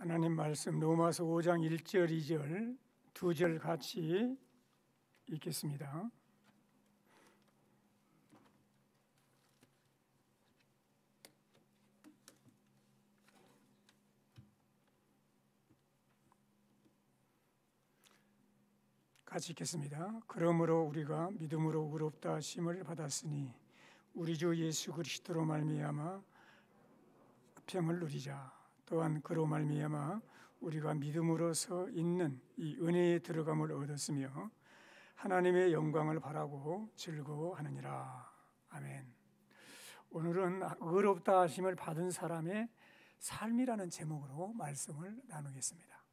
하나님 말씀 로마서 5장 1절 2절 두 절 같이 읽겠습니다. 같이 읽겠습니다. 그러므로 우리가 믿음으로 의롭다 하심을 받았으니 우리 주 예수 그리스도로 말미암아 평을 누리자. 또한 그로 말미암아 우리가 믿음으로서 있는 이 은혜에 들어감을 얻었으며 하나님의 영광을 바라고 즐거워하느니라. 아멘. 오늘은 의롭다 하심을 받은 사람의 삶이라는 제목으로 말씀을 나누겠습니다.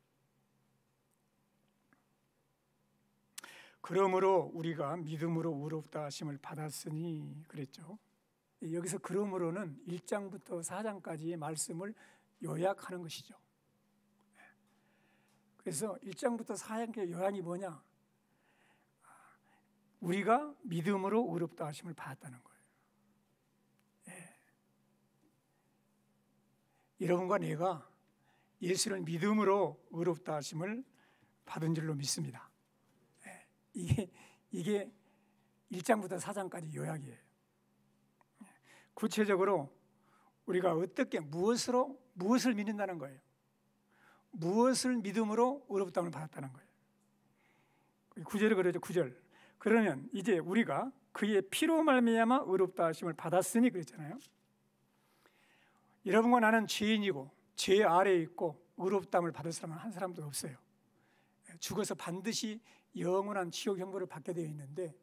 그러므로 우리가 믿음으로 의롭다 하심을 받았으니 그랬죠. 여기서 그러므로는 1장부터 4장까지의 말씀을 요약하는 것이죠. 그래서 1장부터 4장의 요약이 뭐냐? 우리가 믿음으로 의롭다 하심을 받았다는 거예요. 여러분과 내가 예수를 믿음으로 의롭다 하심을 받은 줄로 믿습니다. 이게 1장부터 4장까지 요약이에요. 구체적으로 우리가 어떻게 무엇을 믿는다는 거예요. 무엇을 믿음으로 의롭다함을 받았다는 거예요. 9절에 그러죠. 9절. 그러면 이제 우리가 그의 피로 말미암아 의롭다 하심을 받았으니 그랬잖아요. 여러분과 나는 죄인이고 죄 아래에 있고 의롭다함을 받을 사람은 한 사람도 없어요. 죽어서 반드시 영원한 지옥 형벌을 받게 되어 있는데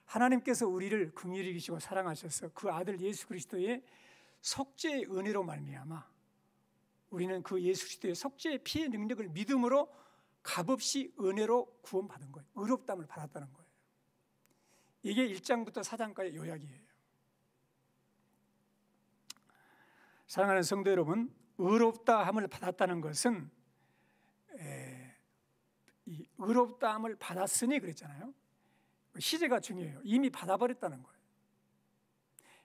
하나님께서 우리를 긍휼히 여기시고 사랑하셔서 그 아들 예수 그리스도의 속죄의 은혜로 말미암아 우리는 그 예수 그리스도의 속죄의 피의 능력을 믿음으로 값없이 은혜로 구원받은 거예요. 의롭다함을 받았다는 거예요. 이게 1장부터 4장까지의 요약이에요. 사랑하는 성도 여러분, 의롭다함을 받았다는 것은 이 의롭다함을 받았으니 그랬잖아요. 시제가 중요해요. 이미 받아버렸다는 거예요.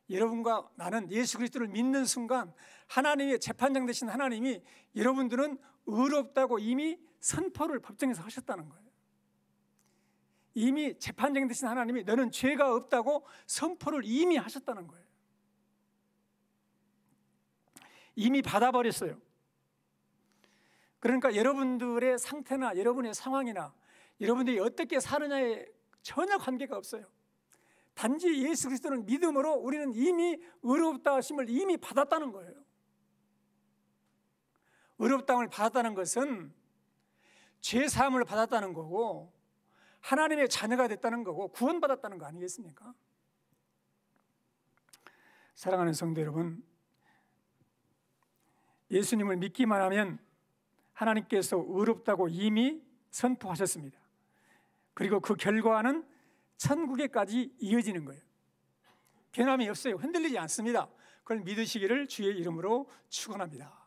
여러분과 나는 예수 그리스도를 믿는 순간 하나님의 재판장 되신 하나님이 여러분들은 의롭다고 이미 선포를 법정에서 하셨다는 거예요. 이미 재판장 되신 하나님이 너는 죄가 없다고 선포를 이미 하셨다는 거예요. 이미 받아버렸어요. 그러니까 여러분들의 상태나 여러분의 상황이나 여러분들이 어떻게 사느냐에 전혀 관계가 없어요. 단지 예수 그리스도를 믿음으로 우리는 이미 의롭다 하심을 이미 받았다는 거예요. 의롭다함을 받았다는 것은 죄사함을 받았다는 거고 하나님의 자녀가 됐다는 거고 구원받았다는 거 아니겠습니까? 사랑하는 성도 여러분, 예수님을 믿기만 하면 하나님께서 의롭다고 이미 선포하셨습니다. 그리고 그 결과는 천국에까지 이어지는 거예요. 변함이 없어요. 흔들리지 않습니다. 그걸 믿으시기를 주의 이름으로 축원합니다.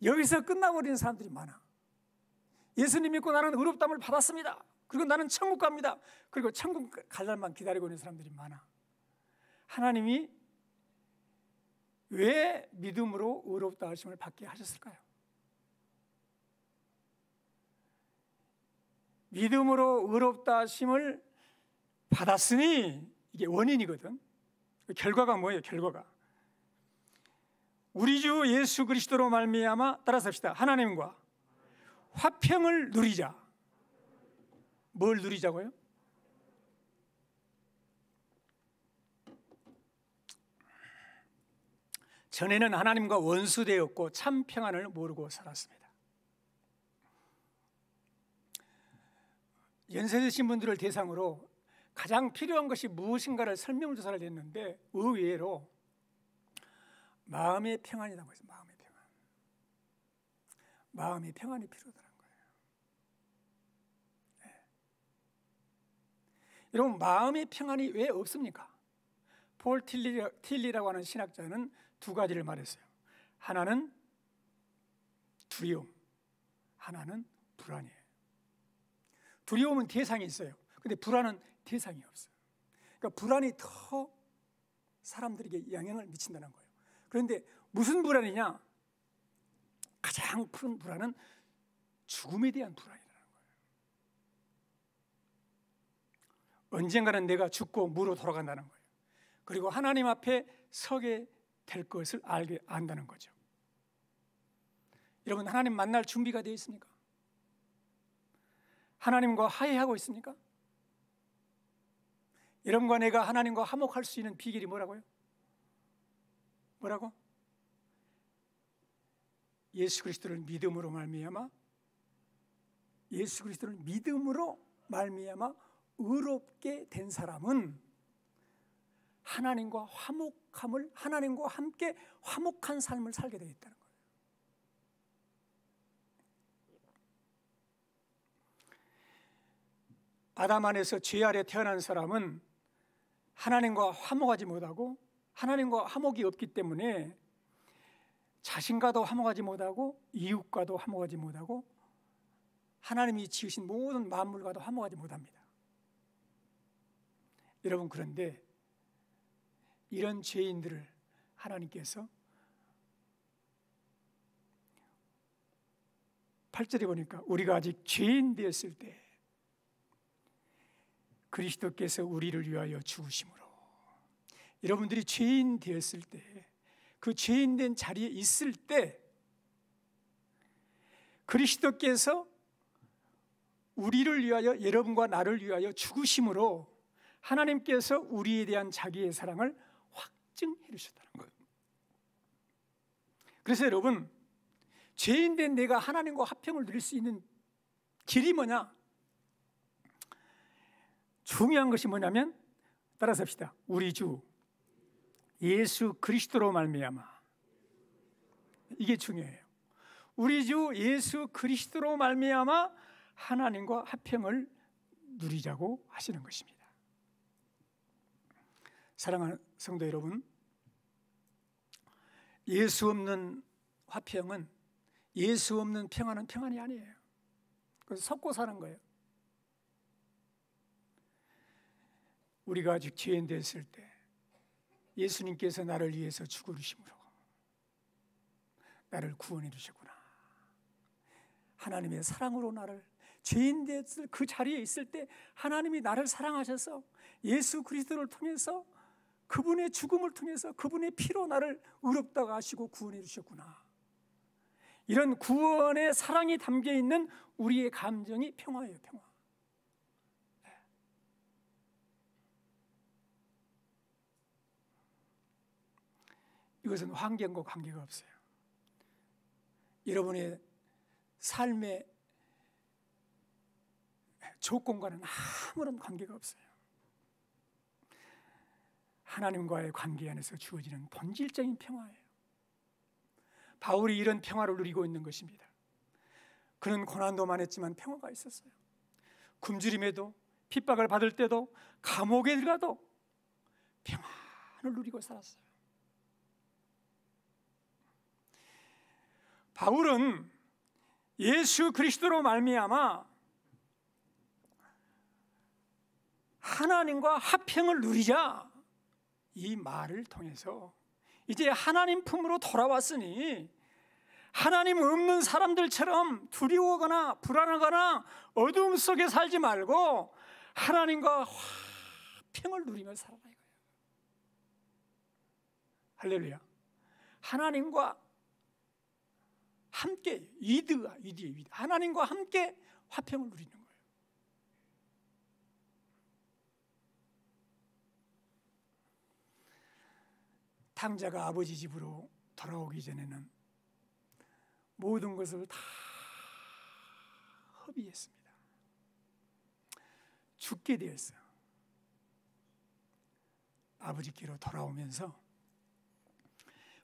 여기서 끝나버리는 사람들이 많아. 예수님 믿고 나는 의롭다함을 받았습니다. 그리고 나는 천국 갑니다. 그리고 천국 갈 날만 기다리고 있는 사람들이 많아. 하나님이 왜 믿음으로 의롭다 하심을 받게 하셨을까요? 믿음으로 의롭다 하심을 받았으니 이게 원인이거든. 결과가 뭐예요? 결과가 우리 주 예수 그리스도로 말미암아 따라서 합시다. 하나님과 화평을 누리자. 뭘 누리자고요? 전에는 하나님과 원수되었고 참 평안을 모르고 살았습니다. 연세 드신 분들을 대상으로 가장 필요한 것이 무엇인가를 설명조사를 했는데 의외로 마음의 평안이라고 해서 마음의 평안. 마음의 평안이 필요하다는 거예요. 네. 여러분, 마음의 평안이 왜 없습니까? 폴 틸리라고 하는 신학자는 두 가지를 말했어요. 하나는 두려움, 하나는 불안이에요. 두려움은 대상이 있어요. 근데 불안은 대상이 없어요. 그러니까 불안이 더 사람들에게 영향을 미친다는 거예요. 그런데 무슨 불안이냐? 가장 큰 불안은 죽음에 대한 불안이라는 거예요. 언젠가는 내가 죽고 무로 돌아간다는 거예요. 그리고 하나님 앞에 서게 될 것을 안다는 거죠. 여러분, 하나님 만날 준비가 되어 있습니까? 하나님과 화해하고 있습니까? 여러분과 내가 하나님과 화목할 수 있는 비결이 뭐라고요? 뭐라고? 예수 그리스도를 믿음으로 말미암아, 예수 그리스도를 믿음으로 말미암아 의롭게 된 사람은 하나님과 화목함을, 하나님과 함께 화목한 삶을 살게 되어 있다는 거예요. 아담 안에서 죄 아래 태어난 사람은 하나님과 화목하지 못하고, 하나님과 화목이 없기 때문에 자신과도 화목하지 못하고 이웃과도 화목하지 못하고 하나님이 지으신 모든 만물과도 화목하지 못합니다. 여러분, 그런데 이런 죄인들을 하나님께서 8절에 보니까 우리가 아직 죄인 되었을 때 그리스도께서 우리를 위하여 죽으심으로, 여러분들이 죄인 되었을 때, 그 죄인 된 자리에 있을 때 그리스도께서 우리를 위하여, 여러분과 나를 위하여 죽으심으로 하나님께서 우리에 대한 자기의 사랑을 확증해 주셨다는 거예요. 그래서 여러분, 죄인 된 내가 하나님과 화평을 누릴 수 있는 길이 뭐냐? 중요한 것이 뭐냐면, 따라서 합시다. 우리 주 예수 그리스도로 말미암아. 이게 중요해요. 우리 주 예수 그리스도로 말미암아 하나님과 화평을 누리자고 하시는 것입니다. 사랑하는 성도 여러분, 예수 없는 화평은, 예수 없는 평안은 평안이 아니에요. 그래서 섞고 사는 거예요. 우리가 아직 죄인 됐을 때 예수님께서 나를 위해서 죽으심으로 나를 구원해 주셨구나. 하나님의 사랑으로 나를, 죄인 됐을 그 자리에 있을 때 하나님이 나를 사랑하셔서 예수 그리스도를 통해서, 그분의 죽음을 통해서, 그분의 피로 나를 의롭다고 하시고 구원해 주셨구나. 이런 구원의 사랑이 담겨 있는 우리의 감정이 평화예요, 평화. 이것은 환경과 관계가 없어요. 여러분의 삶의 조건과는 아무런 관계가 없어요. 하나님과의 관계 안에서 주어지는 본질적인 평화예요. 바울이 이런 평화를 누리고 있는 것입니다. 그는 고난도 많았지만 평화가 있었어요. 굶주림에도, 핍박을 받을 때도, 감옥에 들어가도 평안을 누리고 살았어요. 바울은 예수 그리스도로 말미암아 하나님과 화평을 누리자, 이 말을 통해서 이제 하나님 품으로 돌아왔으니 하나님 없는 사람들처럼 두려워하거나 불안하거나 어두움 속에 살지 말고 하나님과 화평을 누리며 살아라 이거예요. 할렐루야. 하나님과 함께, 위드, 하나님과 함께 화평을 누리는 거예요. 탕자가 아버지 집으로 돌아오기 전에는 모든 것을 다 허비했습니다. 죽게 되었어요. 아버지께로 돌아오면서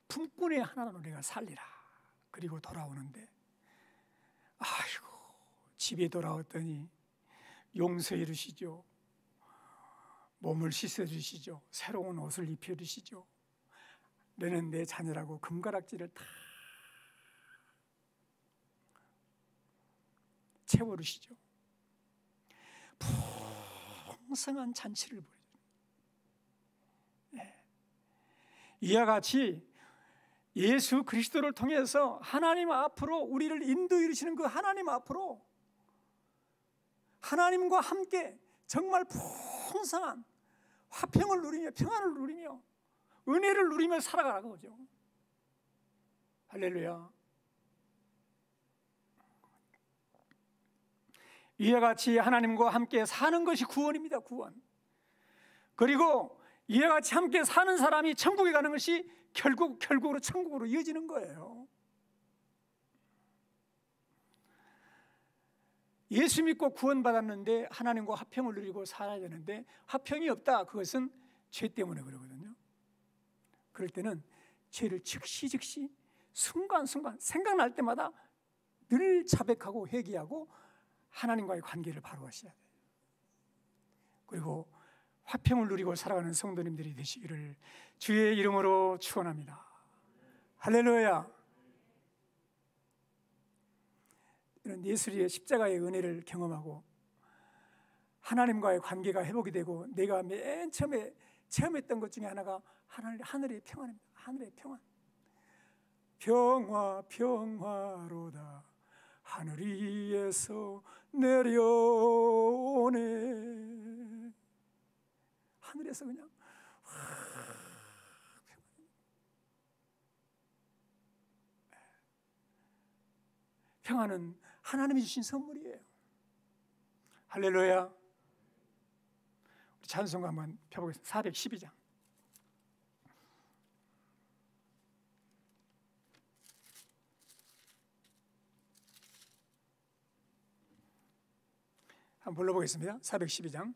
품꾼의 하나로 내가 살리라. 그리고 돌아오는데, 아이고, 집에 돌아왔더니 용서해 주시죠. 몸을 씻어 주시죠. 새로운 옷을 입혀 주시죠. 너는 내 자녀라고 금가락지를 다 채워주시죠. 풍성한 잔치를 보여줘요. 이와 같이 예수 그리스도를 통해서 하나님 앞으로 우리를 인도이시는 그 하나님 앞으로 하나님과 함께 정말 풍성한 화평을 누리며 평안을 누리며 은혜를 누리며 살아가는 거죠. 할렐루야. 이와 같이 하나님과 함께 사는 것이 구원입니다. 구원. 그리고 이와 같이 함께 사는 사람이 천국에 가는 것이 결국으로 천국으로 이어지는 거예요. 예수 믿고 구원받았는데 하나님과 화평을 누리고 살아야 되는데 화평이 없다. 그것은 죄 때문에 그러거든요. 그럴 때는 죄를 즉시 순간순간 생각날 때마다 늘 자백하고 회개하고 하나님과의 관계를 바로 하셔야 돼요. 그리고 화평을 누리고 살아가는 성도님들이 되시기를 주의 이름으로 축원합니다. 할렐루야. 이런 예수의 십자가의 은혜를 경험하고 하나님과의 관계가 회복이 되고 내가 맨 처음에 체험했던 것 중에 하나가 하늘의 평안입니다. 하늘의 평안. 평화로다 하늘 위에서 내려오네. 하늘에서 그냥 평안은 하나님이 주신 선물이에요. 할렐루야. 우리 찬송가 한번 펴보겠습니다. 412장. 한번 불러보겠습니다. 412장.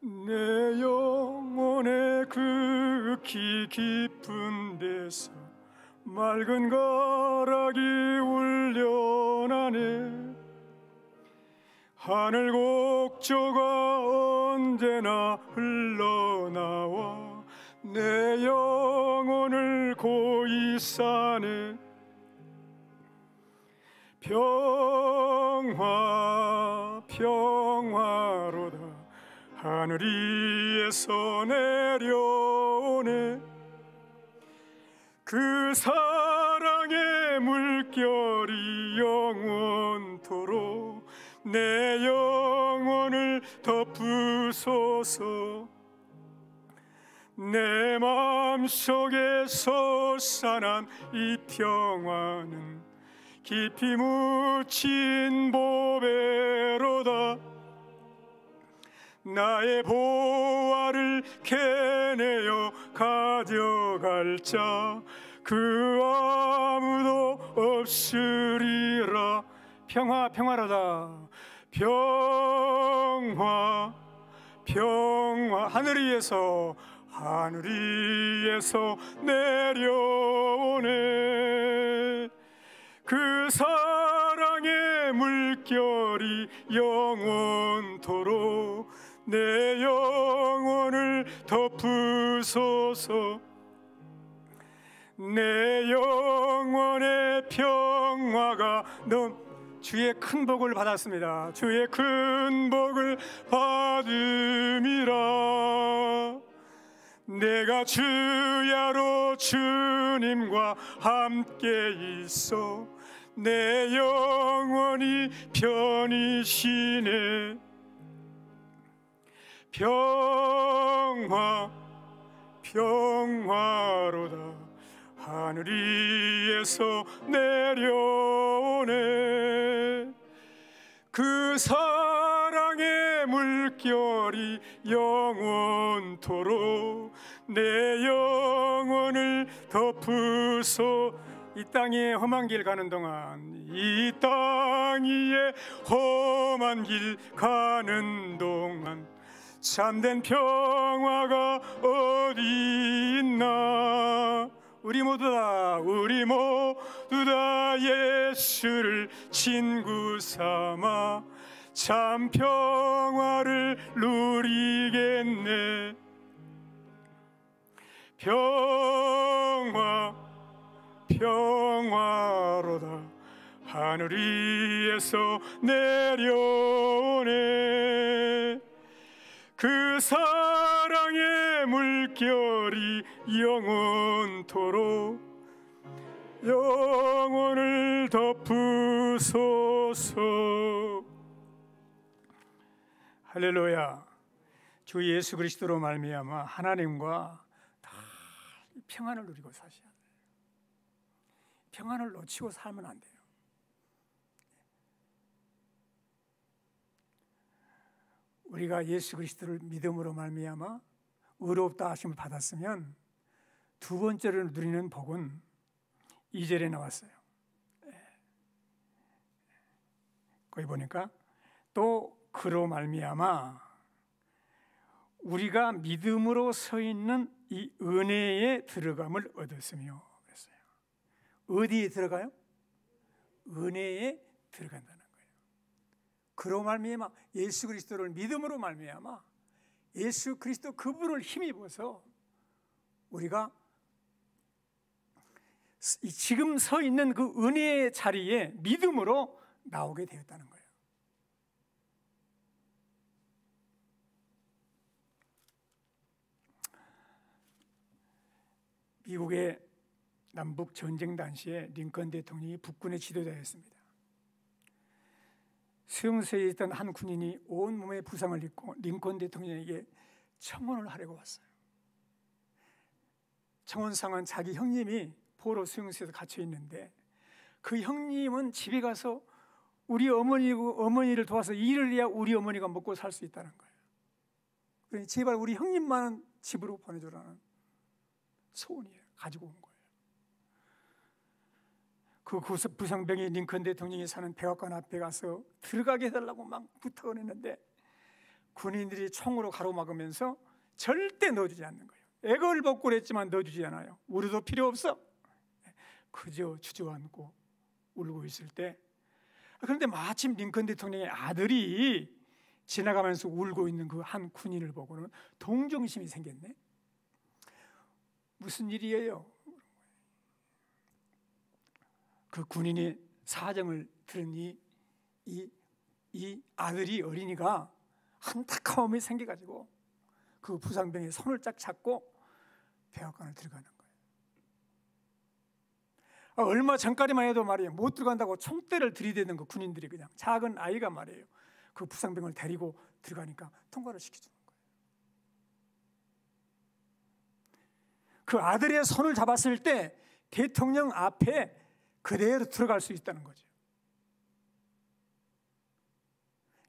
내 영혼의 극히 깊은 데서 맑은 가락이 울려나네. 하늘 곡조가 언제나 흘러나와 내 영혼을 고이 싸네. 평화로다 하늘 위에서 내려오네. 그 사랑의 물결이 영원토록 내 영혼을 덮으소서. 내 마음속에 솟아난 이 평화는 깊이 묻힌 보배로다. 나의 보화를 캐내어 가져갈 자 그 아무도 없으리라. 평화로다. 평화 하늘 위에서 내려오네. 그 사랑의 물결이 영원토록 내 영혼을 덮으소서. 내 영혼의 평화가 주의 큰 복을 받았습니다. 주의 큰 복을 받음이라. 내가 주야로 주님과 함께 있어 내 영혼이 편이시네. 평화로다 하늘 위에서 내려오네. 그 사랑의 물결이 영원토록 내 영혼을 덮으소. 이 땅 위에 험한 길 가는 동안 이 땅 위에 험한 길 가는 동안 참된 평화가 어디 있나. 우리 모두 다 예수를 친구 삼아 참 평화를 누리겠네. 평화 평화로다 하늘 위에서 내려오네. 그 사랑의 물결이 영원토록 영혼을 덮으소서. 할렐루야. 주 예수 그리스도로 말미암아 하나님과 다 평안을 누리고 사셔야 돼요. 평안을 놓치고 살면 안 돼요. 우리가 예수 그리스도를 믿음으로 말미암아 의롭다 하심을 받았으면 두 번째로 누리는 복은 2절에 나왔어요. 거기 보니까 또 그로 말미암아 우리가 믿음으로 서 있는 이 은혜에 들어감을 얻었으며 그랬어요. 어디에 들어가요? 은혜에 들어간다는 거예요. 그로 말미암아 예수 그리스도를 믿음으로 말미암아 예수 그리스도 그분을 힘입어서 우리가 지금 서 있는 그 은혜의 자리에 믿음으로 나오게 되었다는 거예요. 미국의 남북 전쟁 당시에 링컨 대통령이 북군의 지도자였습니다. 수용소에 있던 한 군인이 온몸에 부상을 입고 링컨 대통령에게 청혼을 하려고 왔어요. 청혼상은 자기 형님이 포로 수용소에서 갇혀 있는데 그 형님은 집에 가서 우리 어머니를 도와서 일을 해야 우리 어머니가 먹고 살 수 있다는 거예요. 그러니 제발 우리 형님만은 집으로 보내줘라는 소원이에요. 가지고 온 거예요. 그 부상병이 링컨 대통령이 사는 백악관 앞에 가서 들어가게 해달라고 막 부탁을 했는데 군인들이 총으로 가로막으면서 절대 넣어주지 않는 거예요. 애걸복걸 했지만 넣어주지 않아요. 우리도 필요 없어. 그저 주저앉고 울고 있을 때, 그런데 마침 링컨 대통령의 아들이 지나가면서 울고 있는 그 한 군인을 보고는 동정심이 생겼네. 무슨 일이에요? 그 군인이 사정을 들으니 이 아들이, 어린이가 안타까움이 생겨가지고 그 부상병의 손을 쫙 잡고 백악관을 들어가는 거예요. 얼마 전까지만 해도 말이에요, 못 들어간다고 총대를 들이대는 그 군인들이 그냥 작은 아이가 말이에요, 그 부상병을 데리고 들어가니까 통과를 시켜주는 거예요. 그 아들의 손을 잡았을 때 대통령 앞에 그대로 들어갈 수 있다는 거죠.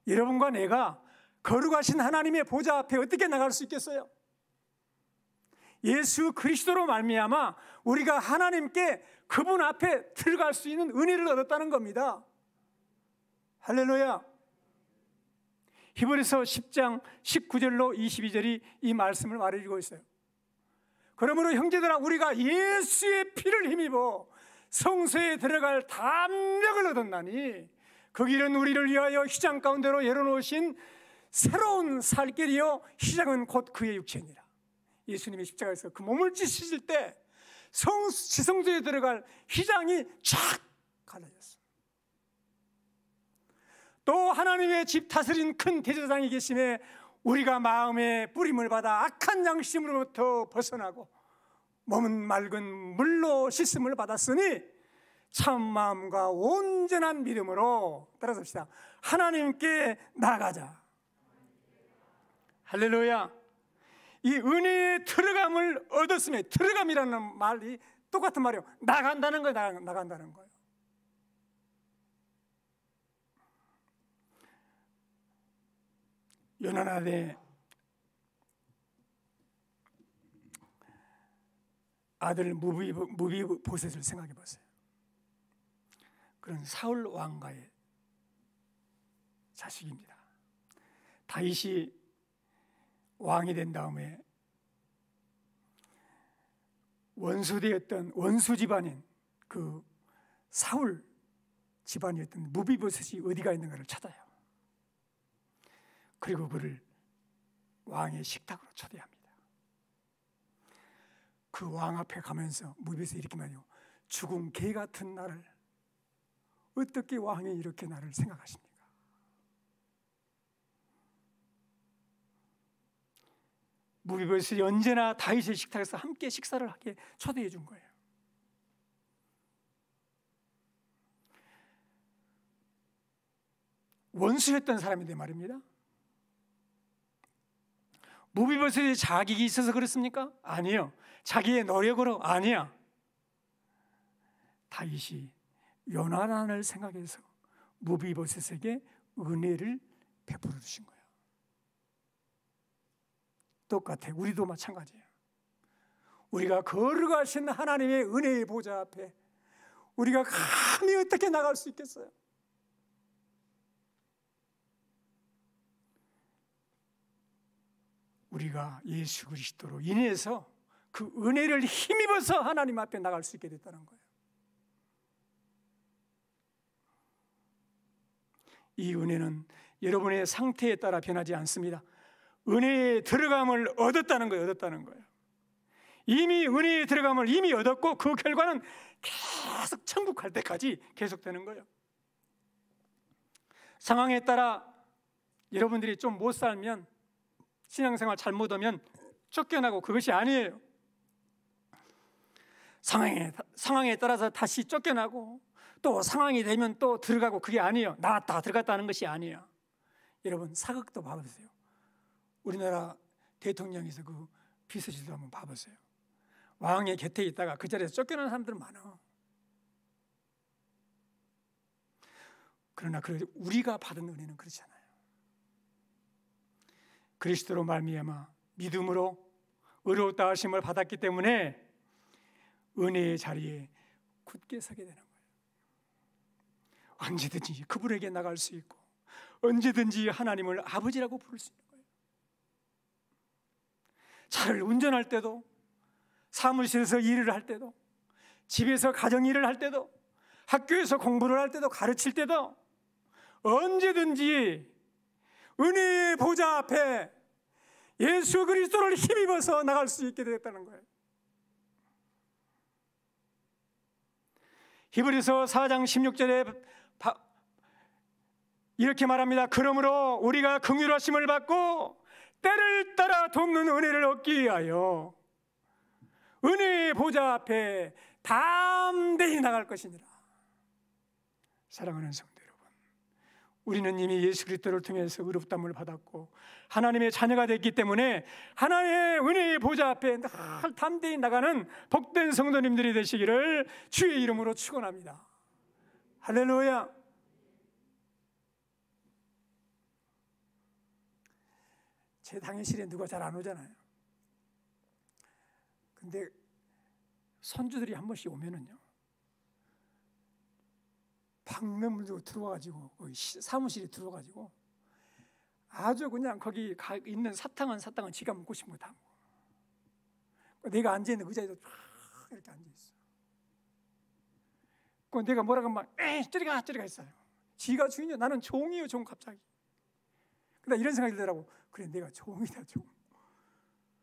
여러분과 내가 거룩하신 하나님의 보좌 앞에 어떻게 나갈 수 있겠어요? 예수 그리스도로 말미암아 우리가 하나님께 그분 앞에 들어갈 수 있는 은혜를 얻었다는 겁니다. 할렐루야. 히브리서 10장 19절로 22절이 이 말씀을 말해주고 있어요. 그러므로 형제들아, 우리가 예수의 피를 힘입어 성소에 들어갈 담력을 얻었나니 그 길은 우리를 위하여 휘장 가운데로 열어놓으신 새로운 살 길이요 휘장은 곧 그의 육체니라. 예수님이 십자가에서 그 몸을 찢으실 때 지성소에 들어갈 휘장이 쫙 갈라졌어요. 또 하나님의 집 다스린 큰 대제사장이 계심에 우리가 마음의 뿌림을 받아 악한 양심으로부터 벗어나고 몸은 맑은 물로 씻음을 받았으니 참 마음과 온전한 믿음으로, 따라섭시다, 하나님께 나아가자. 할렐루야. 이 은혜의 들어감을 얻었으면, 들어감이라는 말이 똑같은 말이에요. 나간다는 거예요. 나간다는 거예요. 요나단의 아들 무비보셋을 생각해 보세요. 그런 사울 왕가의 자식입니다. 다윗이 왕이 된 다음에 원수되었던 원수 집안인 그 사울 집안이었던 무비보셋이 어디가 있는가를 찾아요. 그리고 그를 왕의 식탁으로 초대합니다. 그 왕 앞에 가면서 무비에서 이렇게 말해요. 죽은 개 같은 나를 어떻게 왕이 이렇게 나를 생각하십니까? 무비보셋이 언제나 다윗의 식탁에서 함께 식사를 하게 초대해 준 거예요. 원수였던 사람인데 말입니다. 무비보셋이 자격이 있어서 그렇습니까? 아니요. 자기의 노력으로? 아니야. 다윗이 요나단을 생각해서 무비보셋에게 은혜를 베풀어 주신 거예요. 똑같아. 우리도 마찬가지예요. 우리가 거룩하신 하나님의 은혜의 보좌 앞에 우리가 감히 어떻게 나갈 수 있겠어요? 우리가 예수 그리스도로 인해서 그 은혜를 힘입어서 하나님 앞에 나갈 수 있게 됐다는 거예요. 이 은혜는 여러분의 상태에 따라 변하지 않습니다. 은혜에 들어감을 얻었다는 거예요. 얻었다는 거예요. 이미 은혜에 들어감을 이미 얻었고 그 결과는 계속 천국 갈 때까지 계속되는 거예요. 상황에 따라 여러분들이 좀 못 살면, 신앙생활 잘못하면 쫓겨나고, 그것이 아니에요. 상황에 따라서 다시 쫓겨나고 또 상황이 되면 또 들어가고, 그게 아니에요. 나왔다 들어갔다는 것이 아니에요. 여러분 사극도 봐보세요. 우리나라 대통령에서 그 비서실도 한번 봐보세요. 왕의 곁에 있다가 그 자리에서 쫓겨나는 사람들 많아. 그러나 우리가 받은 은혜는 그렇잖아요. 그리스도로 말미암아 믿음으로 의롭다 하심을 받았기 때문에 은혜의 자리에 굳게 서게 되는 거예요. 언제든지 그분에게 나갈 수 있고 언제든지 하나님을 아버지라고 부를 수 있는 거예요. 차를 운전할 때도, 사무실에서 일을 할 때도, 집에서 가정 일을 할 때도, 학교에서 공부를 할 때도, 가르칠 때도 언제든지 은혜의 보좌 앞에 예수 그리스도를 힘입어서 나갈 수 있게 되었다는 거예요. 히브리서 4장 16절에 이렇게 말합니다. 그러므로 우리가 긍휼하심을 받고 때를 따라 돕는 은혜를 얻기 위하여 은혜의 보좌 앞에 담대히 나갈 것이니라. 사랑하는 성도 여러분, 우리는 이미 예수 그리스도를 통해서 의롭다함을 받았고 하나님의 자녀가 됐기 때문에 하나님의 은혜의 보좌 앞에 늘 담대히 나가는 복된 성도님들이 되시기를 주의 이름으로 축원합니다. 할렐루야. 제 당회실에 누가 잘 안 오잖아요. 근데 손주들이 한 번씩 오면은요, 방문 들어와가지고 사무실에 들어와가지고 아주 그냥 거기 있는 사탕은 지가 먹고 싶은 거 다 먹어. 내가 앉아 있는 의자에도 이렇게 앉아 있어. 그 내가 뭐라고 하면 저리 가 했어요. 지가 주인이야. 나는 종이에요, 종. 갑자기. 근데 이런 생각이 들더라고. 그래, 내가 종이다, 종.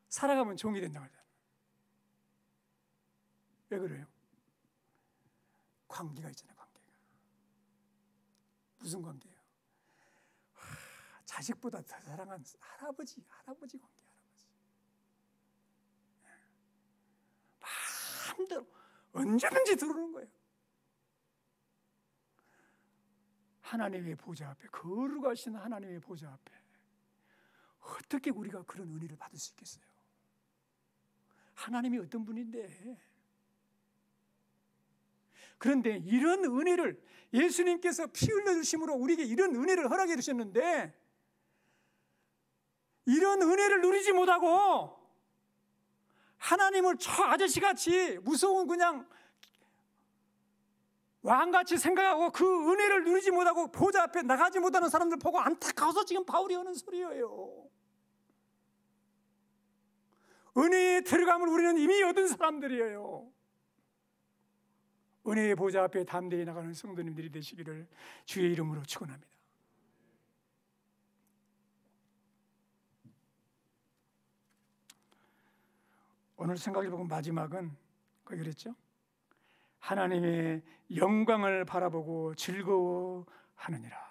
살아가면 종이 된다고 하잖아. 왜 그래요? 관계가 있잖아요, 관계가. 무슨 관계예요? 자식보다 더 사랑한 할아버지 관계, 할아버지. 마음대로 언제든지 들어오는 거예요. 하나님의 보좌 앞에, 거룩하신 하나님의 보좌 앞에 어떻게 우리가 그런 은혜를 받을 수 있겠어요? 하나님이 어떤 분인데. 그런데 이런 은혜를 예수님께서 피 흘려주심으로 우리에게 이런 은혜를 허락해 주셨는데, 이런 은혜를 누리지 못하고 하나님을 저 아저씨같이 무서운 그냥 왕같이 생각하고 그 은혜를 누리지 못하고 보좌 앞에 나가지 못하는 사람들 보고 안타까워서 지금 바울이 하는 소리예요. 은혜에 들어감을 우리는 이미 얻은 사람들이에요. 은혜의 보좌 앞에 담대히 나가는 성도님들이 되시기를 주의 이름으로 축원합니다. 오늘 생각해보면 마지막은 거기 그랬죠? 하나님의 영광을 바라보고 즐거워하느니라.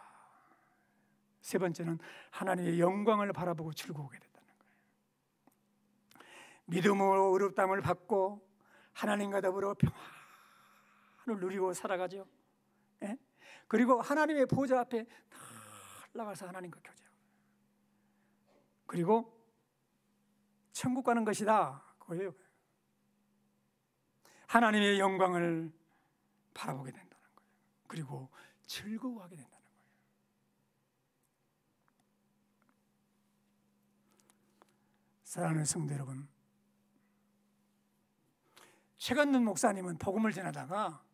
세 번째는 하나님의 영광을 바라보고 즐거워하게 된다는 거예요. 믿음으로 의롭다함을 받고 하나님과 더불어 평안을 누리고 살아가죠. 예? 그리고 하나님의 보좌 앞에 나가서 하나님과 교제하고, 그리고 천국 가는 것이다. 그거예요. 하나님의 영광을 바라보게 된다는 거예요. 그리고 즐거워하게 된다는 거예요. 사랑하는 성도 여러분, 최건돈 목사님은 복음을 전하다가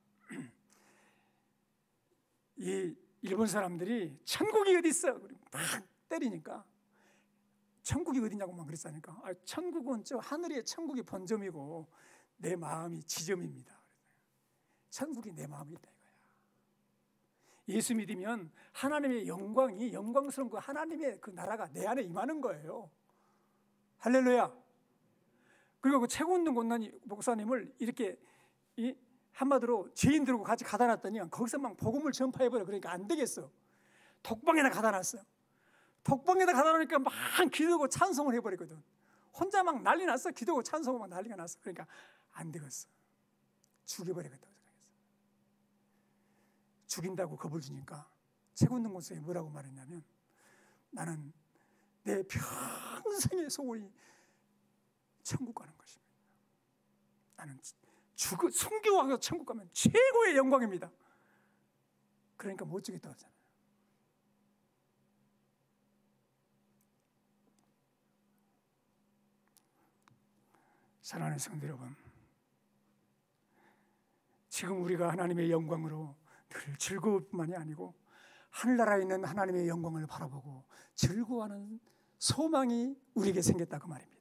이 일본 사람들이 천국이 어디 있어? 막 때리니까 천국이 어디냐고 막 그랬다니까. 천국은 저 하늘의 천국이 본점이고 내 마음이 지점입니다. 천국이 내 마음이 있다 이거야. 예수 믿으면 하나님의 영광이, 영광스러운 그 하나님의 그 나라가 내 안에 임하는 거예요. 할렐루야. 그리고 그 최고운동 목사님을 이렇게 한마디로 죄인들하고 같이 가다 놨더니 거기서 막 복음을 전파해버려. 그러니까 안 되겠어. 독방에다 가다 놨어요. 독방에다 가다 놓으니까 막 기도하고 찬송을 해버렸거든. 혼자 막 난리 났어. 기도하고 찬송하고 막 난리가 났어. 그러니까 안 되겠어. 죽여버리겠다고 생각했어. 죽인다고 겁을 주니까 최고운동 목사님이 뭐라고 말했냐면, 나는 내 평생의 소원이 천국 가는 것입니다. 나는 순교하고 천국 가면 최고의 영광입니다. 그러니까 못 죽겠다고 하잖아요. 사랑하는 성도 여러분, 지금 우리가 하나님의 영광으로 늘 즐거울 뿐만이 아니고 하늘나라에 있는 하나님의 영광을 바라보고 즐거워하는 소망이 우리에게 생겼다 그 말입니다.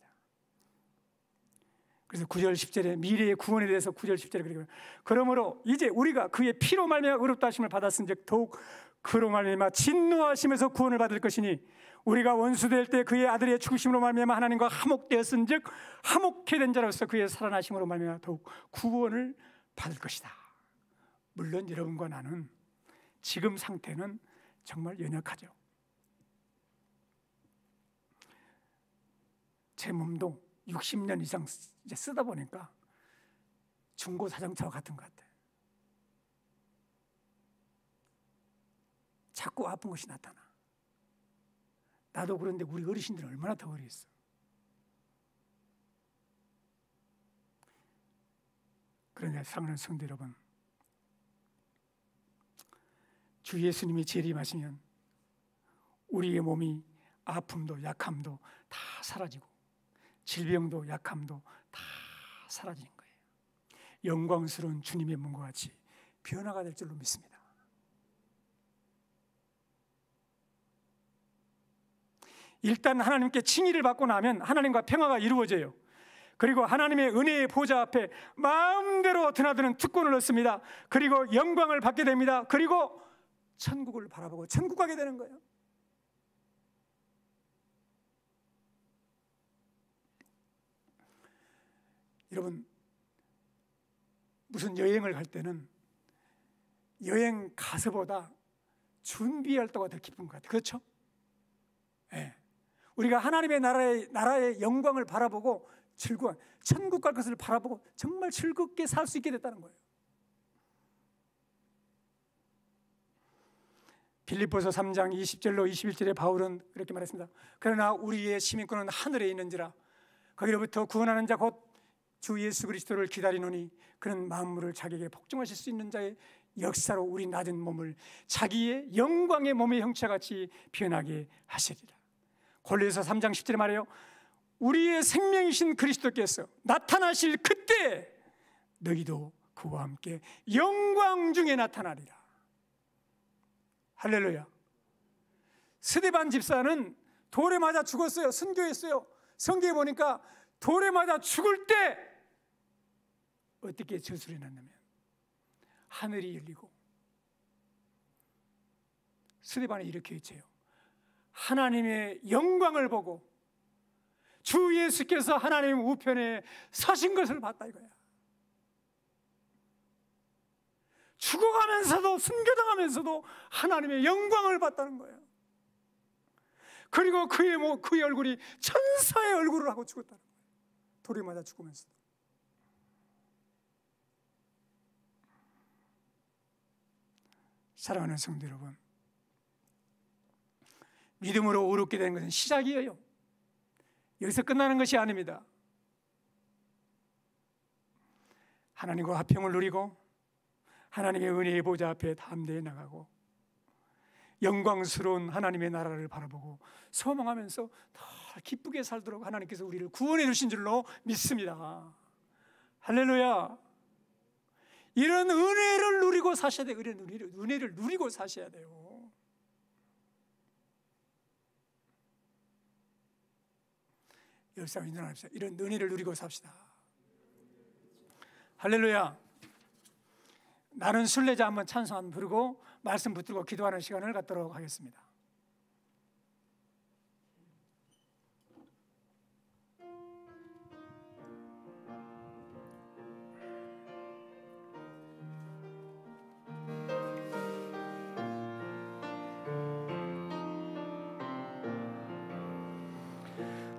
그래서 9절 10절에 미래의 구원에 대해서 9절 10절에 그러고, 그러므로 이제 우리가 그의 피로 말미암아 의롭다 하심을 받았은즉 더욱 그로 말미암아 진노하심에서 구원을 받을 것이니, 우리가 원수 될 때 그의 아들의 죽으심으로 말미암아 하나님과 화목되었은즉 화목해 된 자로서 그의 살아나심으로 말미암아 더욱 구원을 받을 것이다. 물론 여러분과 나는 지금 상태는 정말 연약하죠. 제 몸도 60년 이상 이제 쓰다 보니까 중고 자동차와 같은 것 같아요. 자꾸 아픈 것이 나타나. 나도 그런데 우리 어르신들은 얼마나 더 어리겠어. 그러나 사랑하는 성도 여러분, 주 예수님이 재림하시면 우리의 몸이 아픔도 약함도 다 사라지고 질병도 약함도 다 사라지는 거예요. 영광스러운 주님의 몸과 같이 변화가 될 줄로 믿습니다. 일단 하나님께 칭의를 받고 나면 하나님과 평화가 이루어져요. 그리고 하나님의 은혜의 보좌 앞에 마음대로 드나드는 특권을 얻습니다. 그리고 영광을 받게 됩니다. 그리고 천국을 바라보고 천국 가게 되는 거예요. 여러분, 무슨 여행을 갈 때는 여행 가서보다 준비할 때가 더 기쁜 것 같아요. 그렇죠? 네. 우리가 하나님의 나라의 영광을 바라보고 즐거운 천국 갈 것을 바라보고 정말 즐겁게 살 수 있게 됐다는 거예요. 빌립보서 3장 20절로 21절에 바울은 이렇게 말했습니다. 그러나 우리의 시민권은 하늘에 있는지라 거기로부터 구원하는 자 곧 주 예수 그리스도를 기다리노니 그는 만물을 자기에게 복종하실 수 있는 자의 역사로 우리 낮은 몸을 자기의 영광의 몸의 형체같이 변하게 하시리라. 골로새서 3장 10절에 말해요. 우리의 생명이신 그리스도께서 나타나실 그때 너희도 그와 함께 영광 중에 나타나리라. 할렐루야. 스데반 집사는 돌에 맞아 죽었어요. 순교했어요. 성경에 보니까 돌에 맞아 죽을 때 어떻게 저술이 났냐면 하늘이 열리고 스데반이 이렇게 외쳐요. 하나님의 영광을 보고 주 예수께서 하나님 우편에 서신 것을 봤다 이거야. 죽어가면서도 숨겨당하면서도 하나님의 영광을 봤다는 거예요. 그리고 그의 얼굴이 천사의 얼굴을 하고 죽었다는 거예요. 돌이 맞아 죽으면서도. 사랑하는 성도 여러분, 믿음으로 의롭게 되는 것은 시작이에요. 여기서 끝나는 것이 아닙니다. 하나님과 화평을 누리고 하나님의 은혜의 보좌 앞에 담대히 나가고 영광스러운 하나님의 나라를 바라보고 소망하면서 더 기쁘게 살도록 하나님께서 우리를 구원해 주신 줄로 믿습니다. 할렐루야. 이런 은혜를 누리고 사셔야 돼요. 이런 은혜를 누리고 사셔야 돼요. 열사람 인정합시다. 이런 은혜를 누리고 삽시다. 할렐루야. 나는 순례자 한번 찬송 한번 부르고 말씀 붙들고 기도하는 시간을 갖도록 하겠습니다.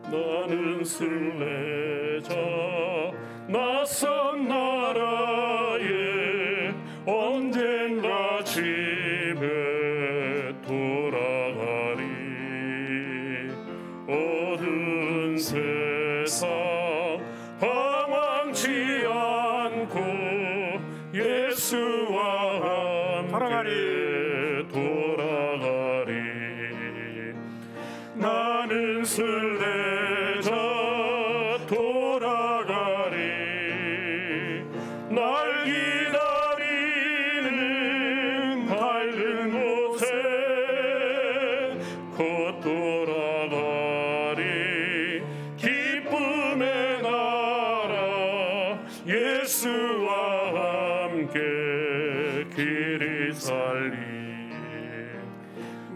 나는 순례자 낯선 나라에 언젠가 집에 돌아가리. 어두운 세상 방황치 않고 예수와 함께 돌아가리. 나는 순례자 돌아가리. 날 기다리는 밝은 곳에 곧 돌아가리. 기쁨의 나라 예수와 함께 길이 살리.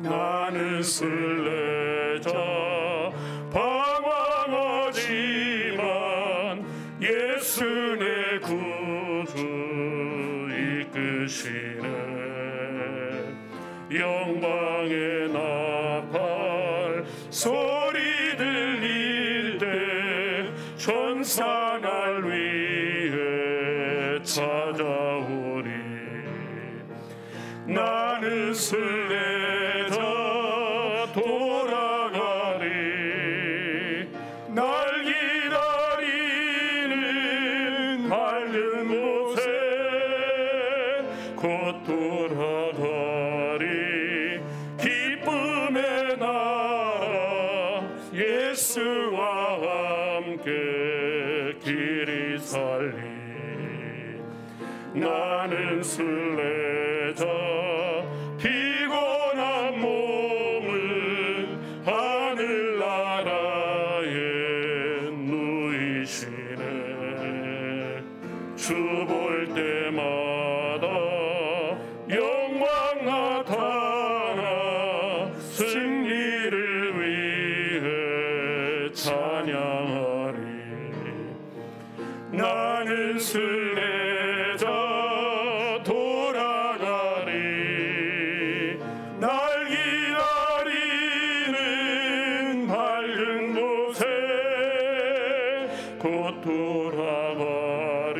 나는 순례자 방황하지만 예수 내 구주 이끄시네. 영광의 나팔 소리 들릴 때 천사 날 위해 찾아오리. 나는 순례자 돌아가리. 날 기다리는 밝은 곳에 곧 돌아가리. 기쁨의 나라 예수와 함께 길이 살리. 나는 순례자 피곤한 몸을 하늘나라에 누이시네. 주 볼 때마다 영광 나타나 승리를 위해 찬양하리. 나는 순례자 돌아가리. 날 기다리는 밝은 곳에 곧 돌아가리.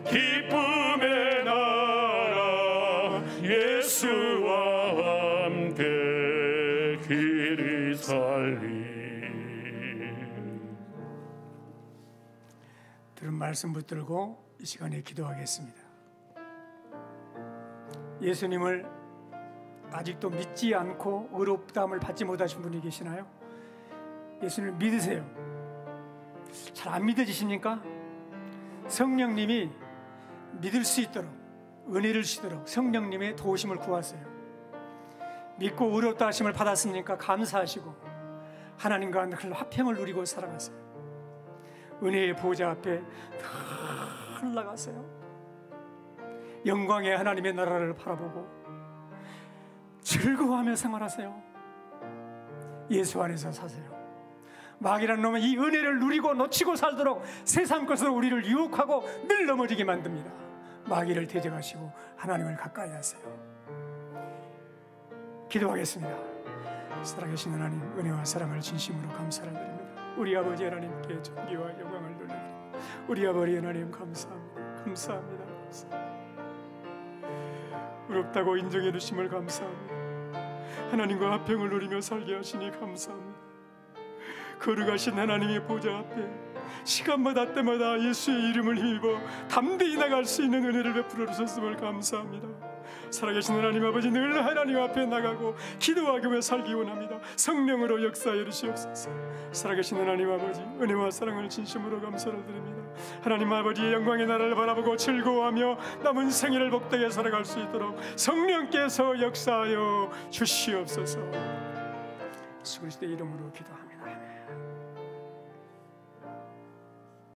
기쁨의 나라 예수와 함께 길이 살리. 들은 말씀 붙들고 이 시간에 기도하겠습니다. 예수님을 아직도 믿지 않고 의롭다함을 받지 못하신 분이 계시나요? 예수님을 믿으세요. 잘 안 믿어지십니까? 성령님이 믿을 수 있도록 은혜를 주시도록 성령님의 도우심을 구하세요. 믿고 의롭다 하심을 받았으니까 감사하시고 하나님과 늘 화평을 누리고 살아가세요. 은혜의 보좌 앞에 다 올라가세요. 영광의 하나님의 나라를 바라보고 즐거워하며 생활하세요. 예수 안에서 사세요. 마귀라는 놈은 이 은혜를 누리고 놓치고 살도록 세상 것으로 우리를 유혹하고 늘 넘어지게 만듭니다. 마귀를 대적하시고 하나님을 가까이 하세요. 기도하겠습니다. 살아계신 하나님, 은혜와 사랑을 진심으로 감사를 드립니다. 우리 아버지 하나님께 존귀와 영광을 돌려드립니다. 우리 아버지 하나님 감사합니다. 감사합니다. 감사합니다. 어렵다고 인정해 주심을 감사합니다. 하나님과 화평을 누리며 살게 하시니 감사합니다. 거룩하신 하나님의 보좌 앞에 시간마다 때마다 예수의 이름을 힘입어 담대히 나갈 수 있는 은혜를 베풀어 주셨음을 감사합니다. 살아계신 하나님 아버지, 늘 하나님 앞에 나가고 기도하며 살기 원합니다. 성령으로 역사해 주시옵소서. 살아계신 하나님 아버지, 은혜와 사랑을 진심으로 감사를 드립니다. 하나님 아버지의 영광의 나라를 바라보고 즐거워하며 남은 생애를 복되게 살아갈 수 있도록 성령께서 역사하여 주시옵소서. 예수 그리스도의 이름으로 기도합니다.